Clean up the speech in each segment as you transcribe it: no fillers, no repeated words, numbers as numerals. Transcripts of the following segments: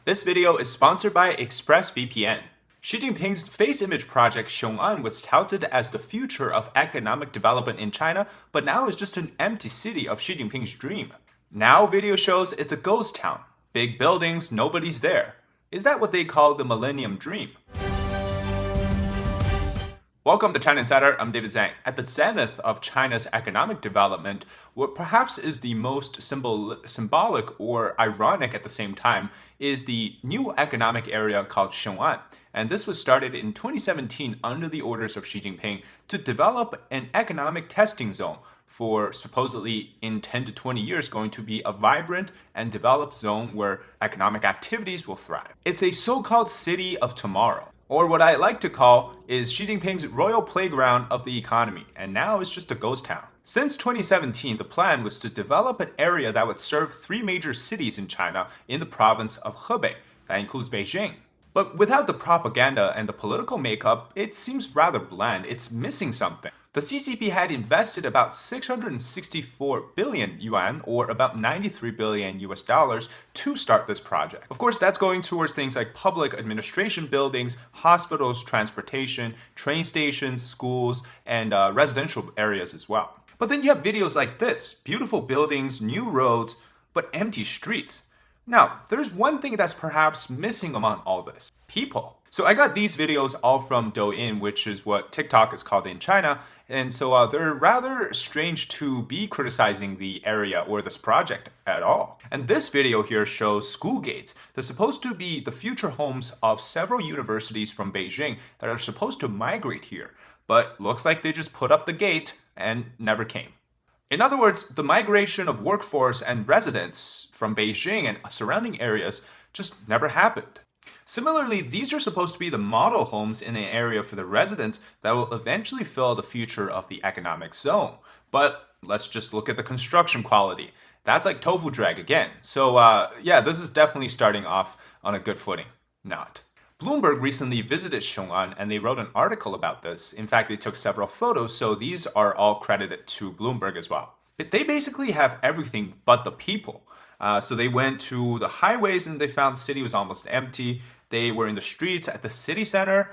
This video is sponsored by ExpressVPN. Xi Jinping's face image project Xiong'an was touted as the future of economic development in China, but now is just an empty city of Xi Jinping's dream. Now video shows it's a ghost town. Big buildings, nobody's there. Is that what they call the Millennium Dream? Welcome to China Insider, I'm David Zhang. At the zenith of China's economic development, what perhaps is the most symbolic or ironic at the same time is the new economic area called Xiong'an. And this was started in 2017 under the orders of Xi Jinping to develop an economic testing zone for supposedly in 10 to 20 years going to be a vibrant and developed zone where economic activities will thrive. It's a so-called city of tomorrow. Or what I like to call is Xi Jinping's royal playground of the economy, and now it's just a ghost town. Since 2017, the plan was to develop an area that would serve three major cities in China in the province of Hebei. That includes Beijing. But without the propaganda and the political makeup, it seems rather bland. It's missing something. The CCP had invested about 664 billion yuan, or about 93 billion US dollars, to start this project. Of course, that's going towards things like public administration buildings, hospitals, transportation, train stations, schools, and residential areas as well. But then you have videos like this: beautiful buildings, new roads, but empty streets. Now, there's one thing that's perhaps missing among all this: people. So I got these videos all from Douyin, which is what TikTok is called in China. And so they're rather strange to be criticizing the area or this project at all. And this video here shows school gates. They're supposed to be the future homes of several universities from Beijing that are supposed to migrate here. But looks like they just put up the gate and never came. In other words, the migration of workforce and residents from Beijing and surrounding areas just never happened. Similarly, these are supposed to be the model homes in an area for the residents that will eventually fill the future of the economic zone. But let's just look at the construction quality. That's like tofu drag again. So yeah, this is definitely starting off on a good footing. Not. Bloomberg recently visited Xiong'an and they wrote an article about this. In fact, they took several photos, so these are all credited to Bloomberg as well. But they basically have everything but the people. So they went to the highways and they found the city was almost empty. They were in the streets at the city center,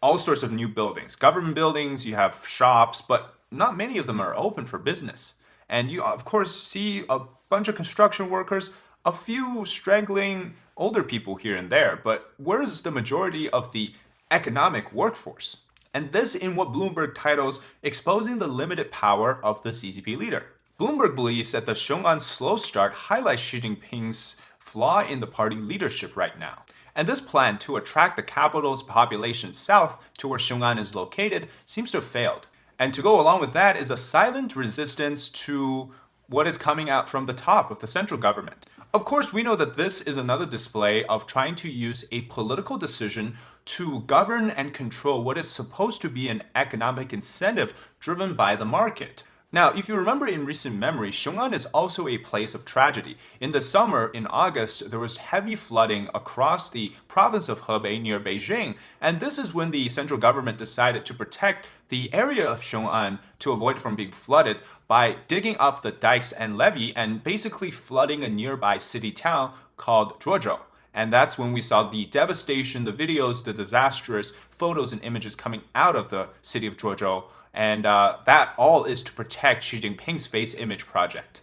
all sorts of new buildings. Government buildings, you have shops, but not many of them are open for business. And you, of course, see a bunch of construction workers, a few straggling older people here and there, but where's the majority of the economic workforce? And this in what Bloomberg titles exposing the limited power of the CCP leader. Bloomberg believes that the Xiong'an slow start highlights Xi Jinping's flaw in the party leadership right now. And this plan to attract the capital's population south to where Xiong'an is located seems to have failed. And to go along with that is a silent resistance to what is coming out from the top of the central government. Of course, we know that this is another display of trying to use a political decision to govern and control what is supposed to be an economic incentive driven by the market. Now, if you remember in recent memory, Xiong'an is also a place of tragedy. In the summer, in August, there was heavy flooding across the province of Hebei near Beijing, and this is when the central government decided to protect the area of Xiong'an to avoid it from being flooded by digging up the dikes and levee and basically flooding a nearby city town called Zhuozhou. And that's when we saw the devastation, the videos, the disastrous photos and images coming out of the city of Zhuozhou. And that all is to protect Xi Jinping's face image project.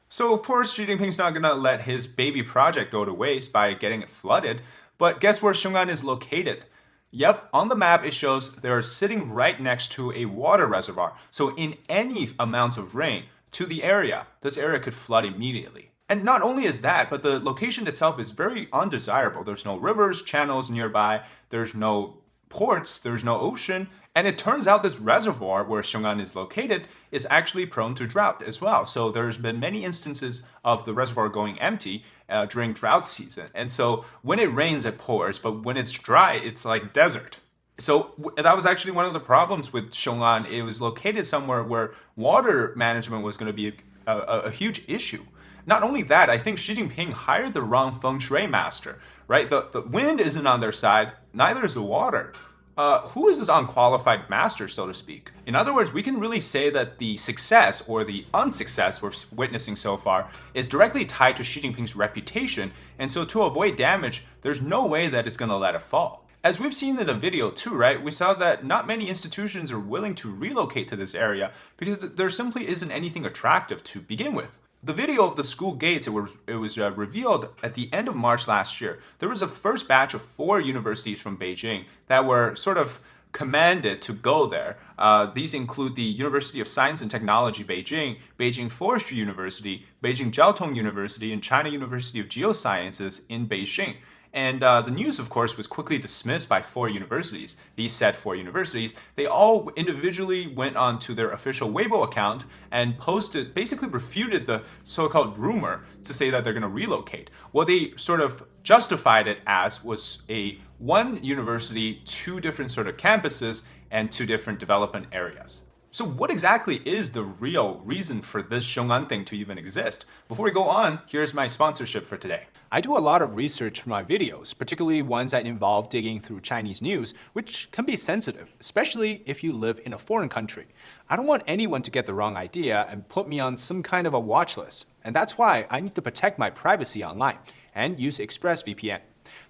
So of course, Xi Jinping's not going to let his baby project go to waste by getting it flooded. But guess where Xiong'an is located? Yep, on the map it shows they're sitting right next to a water reservoir. So in any amounts of rain to the area, this area could flood immediately. And not only is that, but the location itself is very undesirable. There's no rivers, channels nearby. There's no ports, there's no ocean, and it turns out this reservoir where Xiong'an is located is actually prone to drought as well. So there's been many instances of the reservoir going empty during drought season. And so when it rains, it pours, but when it's dry, it's like desert. So that was actually one of the problems with Xiong'an. It was located somewhere where water management was going to be a huge issue. Not only that, I think Xi Jinping hired the wrong feng shui master, right? The wind isn't on their side, neither is the water. who is this unqualified master, so to speak? In other words, we can really say that the success or the unsuccess we're witnessing so far is directly tied to Xi Jinping's reputation, and so to avoid damage, there's no way that it's going to let it fall. As we've seen in the video too, right, we saw that not many institutions are willing to relocate to this area because there simply isn't anything attractive to begin with. The video of the school gates, it was revealed at the end of March last year. There was a first batch of 4 universities from Beijing that were sort of commanded to go there. These include the University of Science and Technology Beijing, Beijing Forestry University, Beijing Jiaotong University, and China University of Geosciences in Beijing. And the news, of course, was quickly dismissed by 4 universities. These said 4 universities, they all individually went onto their official Weibo account and posted, basically refuted the so-called rumor to say that they're going to relocate. What they sort of justified it as was a 1 university, 2 different sort of campuses, and 2 different development areas. So what exactly is the real reason for this Xiong'an thing to even exist? Before we go on, here's my sponsorship for today. I do a lot of research for my videos, particularly ones that involve digging through Chinese news, which can be sensitive, especially if you live in a foreign country. I don't want anyone to get the wrong idea and put me on some kind of a watch list, and that's why I need to protect my privacy online and use ExpressVPN.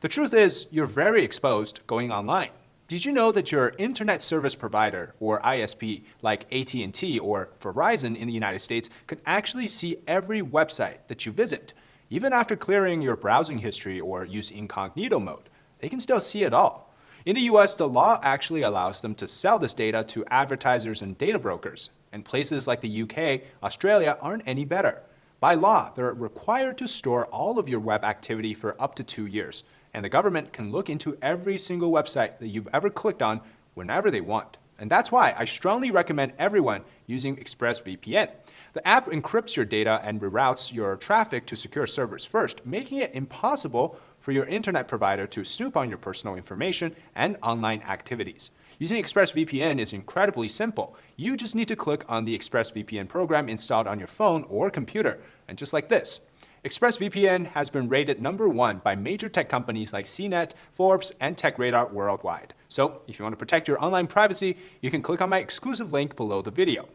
The truth is, you're very exposed going online. Did you know that your internet service provider, or ISP, like AT&T or Verizon in the United States, can actually see every website that you visit? Even after clearing your browsing history or use incognito mode, they can still see it all. In the US, the law actually allows them to sell this data to advertisers and data brokers, and places like the UK, Australia aren't any better. By law, they're required to store all of your web activity for up to 2 years, and the government can look into every single website that you've ever clicked on whenever they want. And that's why I strongly recommend everyone using ExpressVPN. The app encrypts your data and reroutes your traffic to secure servers first, making it impossible for your internet provider to snoop on your personal information and online activities. Using ExpressVPN is incredibly simple. You just need to click on the ExpressVPN program installed on your phone or computer, and just like this. ExpressVPN has been rated #1 by major tech companies like CNET, Forbes, and TechRadar worldwide. So if you want to protect your online privacy, you can click on my exclusive link below the video,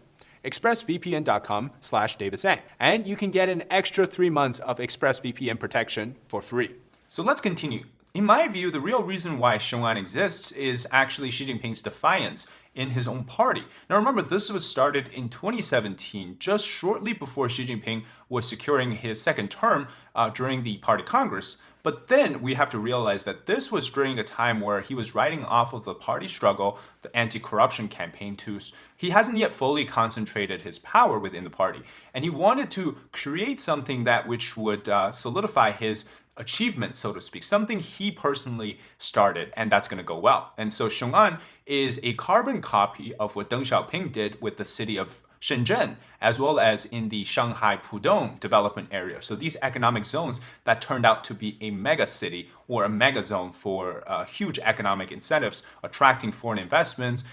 expressvpn.com/DavidZhang, and you can get an extra 3 months of ExpressVPN protection for free. So let's continue. In my view, the real reason why Xiong'an exists is actually Xi Jinping's defiance in his own party. Now remember, this was started in 2017, just shortly before Xi Jinping was securing his second term during the party congress. But then we have to realize that this was during a time where he was riding off of the party struggle, the anti-corruption campaign too. He hasn't yet fully concentrated his power within the party. And he wanted to create something that which would solidify his achievement, so to speak, something he personally started, and that's going to go well. And so Xiong'an is a carbon copy of what Deng Xiaoping did with the city of Shenzhen, as well as in the Shanghai Pudong development area. So these economic zones that turned out to be a mega city or a mega zone for huge economic incentives, attracting foreign investments,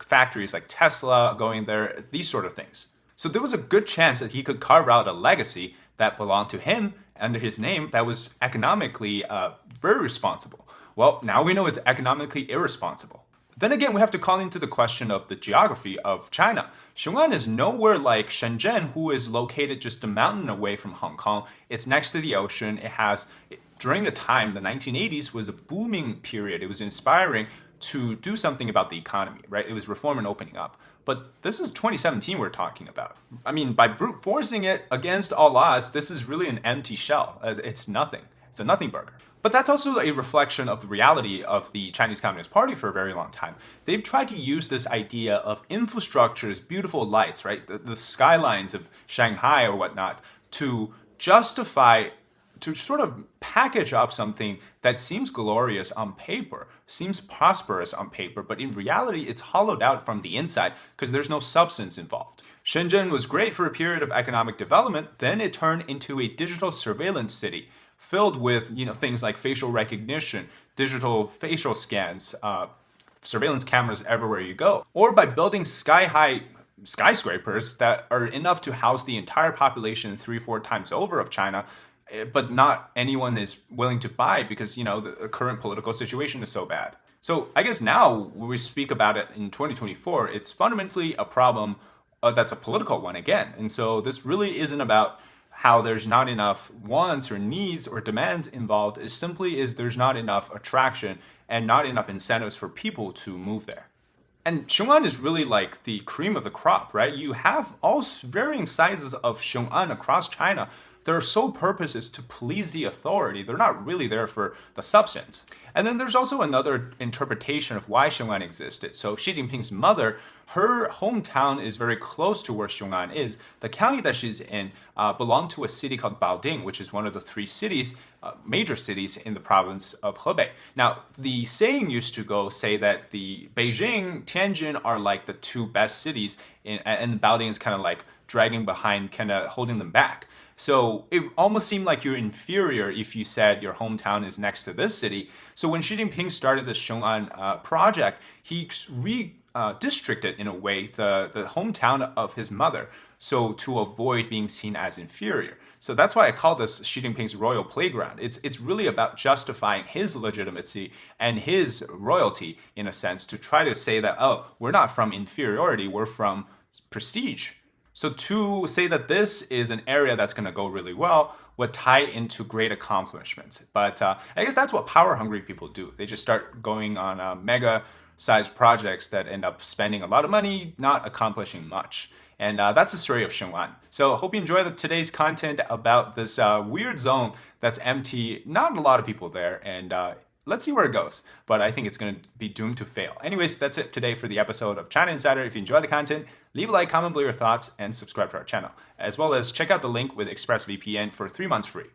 factories like Tesla going there, these sort of things. So there was a good chance that he could carve out a legacy that belonged to him under his name that was economically very responsible. Well, now we know it's economically irresponsible. Then again, we have to call into the question of the geography of China. Xiong'an is nowhere like Shenzhen, who is located just a mountain away from Hong Kong. It's next to the ocean. During the time, the 1980s was a booming period. It was inspiring to do something about the economy, right? It was reform and opening up. But this is 2017 we're talking about. I mean, by brute forcing it against all odds, this is really an empty shell. It's nothing. It's a nothing burger. But that's also a reflection of the reality of the Chinese Communist Party for a very long time. They've tried to use this idea of infrastructures, beautiful lights, right? The skylines of Shanghai or whatnot, to justify, to sort of package up something that seems glorious on paper, seems prosperous on paper, but in reality, it's hollowed out from the inside because there's no substance involved. Shenzhen was great for a period of economic development, then it turned into a digital surveillance city filled with things like facial recognition, digital facial scans, surveillance cameras everywhere you go, or by building sky-high skyscrapers that are enough to house the entire population 3-4 times over of China, but not anyone is willing to buy because the current political situation is so bad. So I guess now when we speak about it in 2024, it's fundamentally a problem that's a political one again. And so this really isn't about how there's not enough wants or needs or demands involved. It simply is there's not enough attraction and not enough incentives for people to move there. And Xiong'an is really like the cream of the crop, right? You have all varying sizes of Xiong'an across China. Their sole purpose is to please the authority. They're not really there for the substance. And then there's also another interpretation of why Xiong'an existed. So Xi Jinping's mother, her hometown is very close to where Xiong'an is. The county that she's in belonged to a city called Baoding, which is one of the three cities, major cities in the province of Hebei. Now, the saying used to say that the Beijing, Tianjin are like the two best cities, and Baoding is kind of like dragging behind, kind of holding them back. So it almost seemed like you're inferior if you said your hometown is next to this city. So when Xi Jinping started the Xiong'an project, he redistricted in a way the hometown of his mother, so to avoid being seen as inferior. So that's why I call this Xi Jinping's royal playground. It's really about justifying his legitimacy and his royalty in a sense, to try to say that, oh, we're not from inferiority, we're from prestige. So to say that this is an area that's going to go really well would tie into great accomplishments. But I guess that's what power-hungry people do. They just start going on mega-sized projects that end up spending a lot of money, not accomplishing much. And that's the story of Xiong'an. So I hope you enjoy today's content about this weird zone that's empty, not a lot of people there, and let's see where it goes. But I think it's going to be doomed to fail. Anyways, that's it today for the episode of China Insider. If you enjoy the content, leave a like, comment below your thoughts, and subscribe to our channel. As well as check out the link with ExpressVPN for 3 months free.